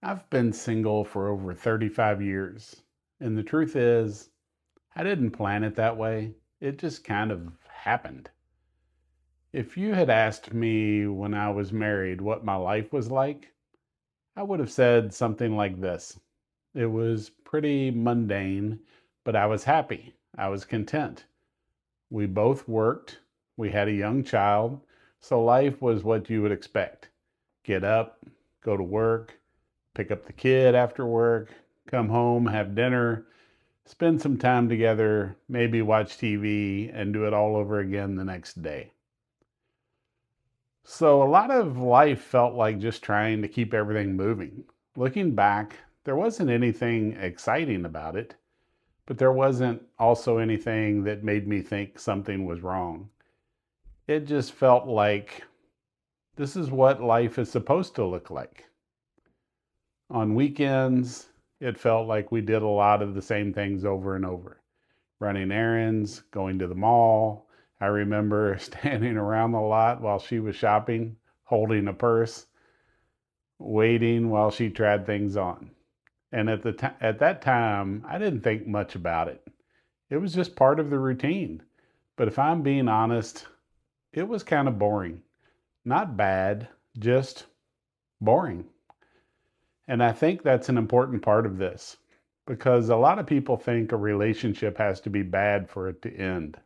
I've been single for over 35 years, and the truth is, I didn't plan it that way. It just kind of happened. If you had asked me when I was married what my life was like, I would have said something like this. It was pretty mundane, but I was happy. I was content. We both worked. We had a young child, so life was what you would expect. Get up, go to work, pick up the kid after work, come home, have dinner, spend some time together, maybe watch TV, and do it all over again the next day. So a lot of life felt like just trying to keep everything moving. Looking back, there wasn't anything exciting about it, but there wasn't also anything that made me think something was wrong. It just felt like this is what life is supposed to look like. On weekends, it felt like we did a lot of the same things over and over. Running errands, going to the mall. I remember standing around a lot while she was shopping, holding a purse, waiting while she tried things on. And at that time, I didn't think much about it. It was just part of the routine. But if I'm being honest, it was kind of boring. Not bad, just boring. And I think that's an important part of this because a lot of people think a relationship has to be bad for it to end.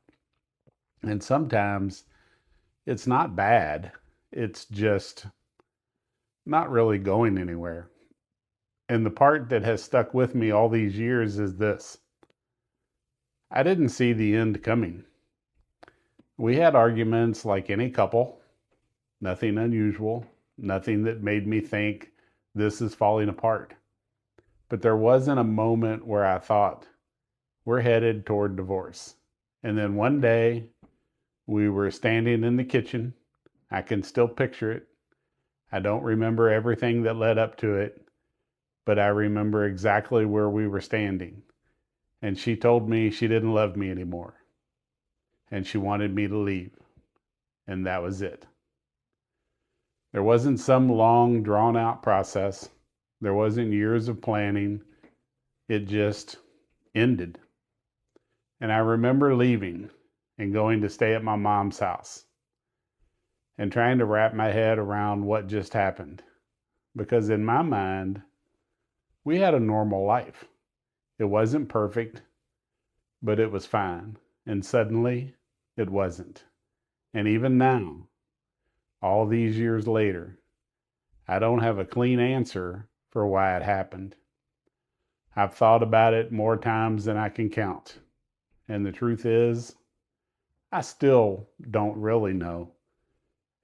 And sometimes it's not bad, it's just not really going anywhere. And the part that has stuck with me all these years is this: I didn't see the end coming. We had arguments like any couple, nothing unusual, nothing that made me think this is falling apart. But there wasn't a moment where I thought, we're headed toward divorce. And then one day, we were standing in the kitchen. I can still picture it. I don't remember everything that led up to it, but I remember exactly where we were standing. And she told me she didn't love me anymore. And she wanted me to leave. And that was it. There wasn't some long, drawn out process. There wasn't years of planning. It just ended. And I remember leaving and going to stay at my mom's house and trying to wrap my head around what just happened. Because in my mind, we had a normal life. It wasn't perfect, but it was fine. And suddenly, it wasn't. And even now, all these years later, I don't have a clean answer for why it happened. I've thought about it more times than I can count. And the truth is, I still don't really know.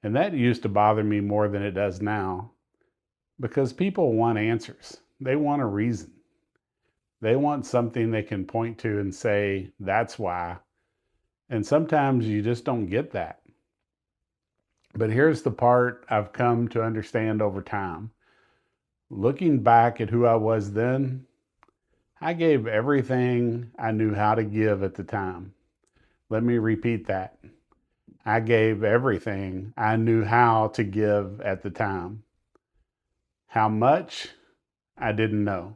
And that used to bother me more than it does now because people want answers. They want a reason. They want something they can point to and say, that's why. And sometimes you just don't get that. But here's the part I've come to understand over time. Looking back at who I was then, I gave everything I knew how to give at the time. Let me repeat that. I gave everything I knew how to give at the time. How much? I didn't know.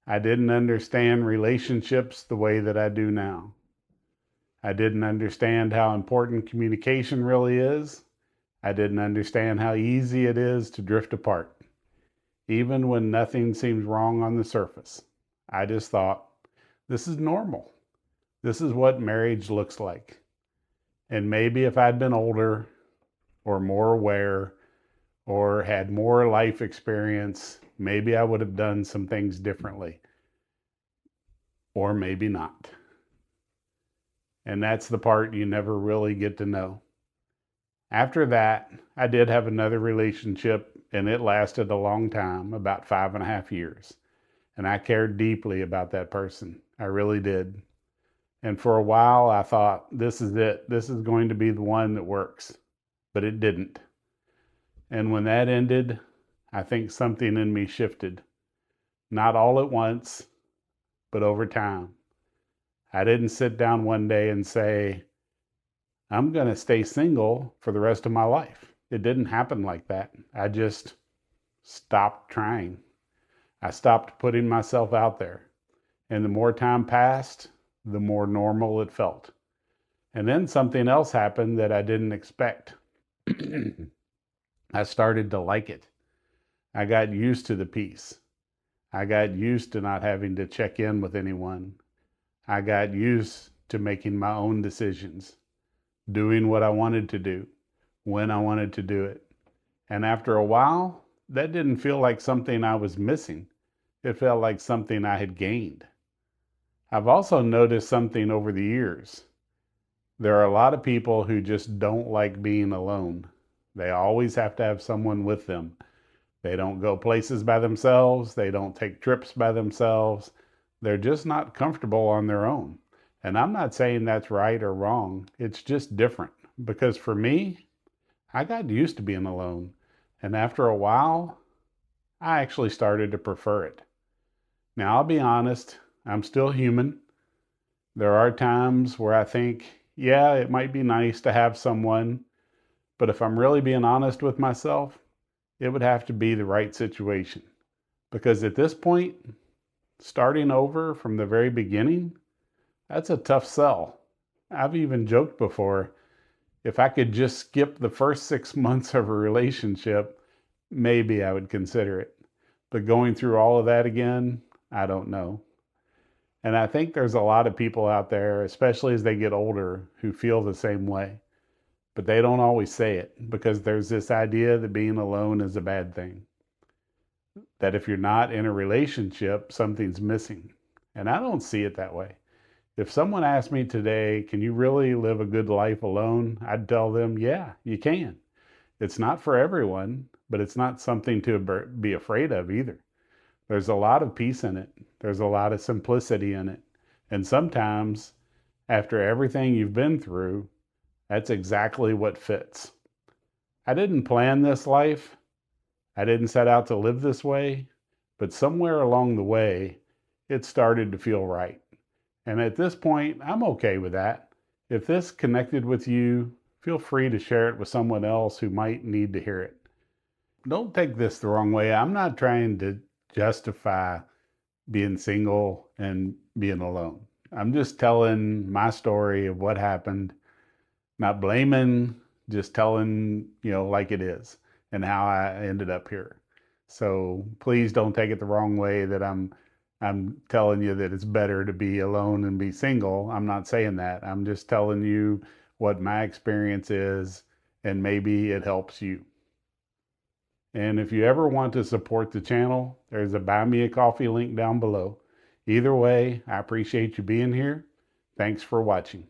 I didn't understand relationships the way that I do now. I didn't understand how important communication really is. I didn't understand how easy it is to drift apart, even when nothing seems wrong on the surface. I just thought, this is normal. This is what marriage looks like. And maybe if I'd been older or more aware or had more life experience, maybe I would have done some things differently. Or maybe not. And that's the part you never really get to know. After that, I did have another relationship, and it lasted a long time, about 5.5 years. And I cared deeply about that person. I really did. And for a while, I thought, this is it. This is going to be the one that works. But it didn't. And when that ended, I think something in me shifted. Not all at once, but over time. I didn't sit down one day and say, I'm going to stay single for the rest of my life. It didn't happen like that. I just stopped trying. I stopped putting myself out there. And the more time passed, the more normal it felt. And then something else happened that I didn't expect. I started to like it. I got used to the peace. I got used to not having to check in with anyone. I got used to making my own decisions, doing what I wanted to do, when I wanted to do it. And after a while, that didn't feel like something I was missing. It felt like something I had gained. I've also noticed something over the years. There are a lot of people who just don't like being alone. They always have to have someone with them. They don't go places by themselves. They don't take trips by themselves. They're just not comfortable on their own. And I'm not saying that's right or wrong. It's just different. Because for me, I got used to being alone. And after a while, I actually started to prefer it. Now, I'll be honest, I'm still human. There are times where I think, yeah, it might be nice to have someone. But if I'm really being honest with myself, it would have to be the right situation. Because at this point, starting over from the very beginning, that's a tough sell. I've even joked before, if I could just skip the first 6 months of a relationship, maybe I would consider it. But going through all of that again, I don't know. And I think there's a lot of people out there, especially as they get older, who feel the same way. But they don't always say it because there's this idea that being alone is a bad thing. That if you're not in a relationship, something's missing. And I don't see it that way. If someone asked me today, can you really live a good life alone? I'd tell them, yeah, you can. It's not for everyone, but it's not something to be afraid of either. There's a lot of peace in it. There's a lot of simplicity in it. And sometimes, after everything you've been through, that's exactly what fits. I didn't plan this life. I didn't set out to live this way. But somewhere along the way, it started to feel right. And at this point, I'm okay with that. If this connected with you, feel free to share it with someone else who might need to hear it. Don't take this the wrong way. I'm not trying to justify being single and being alone. I'm just telling my story of what happened, not blaming, just telling, like it is and how I ended up here. So please don't take it the wrong way that I'm telling you that it's better to be alone and be single. I'm not saying that. I'm just telling you what my experience is, and maybe it helps you. And if you ever want to support the channel, there's a Buy Me a Coffee link down below. Either way, I appreciate you being here. Thanks for watching.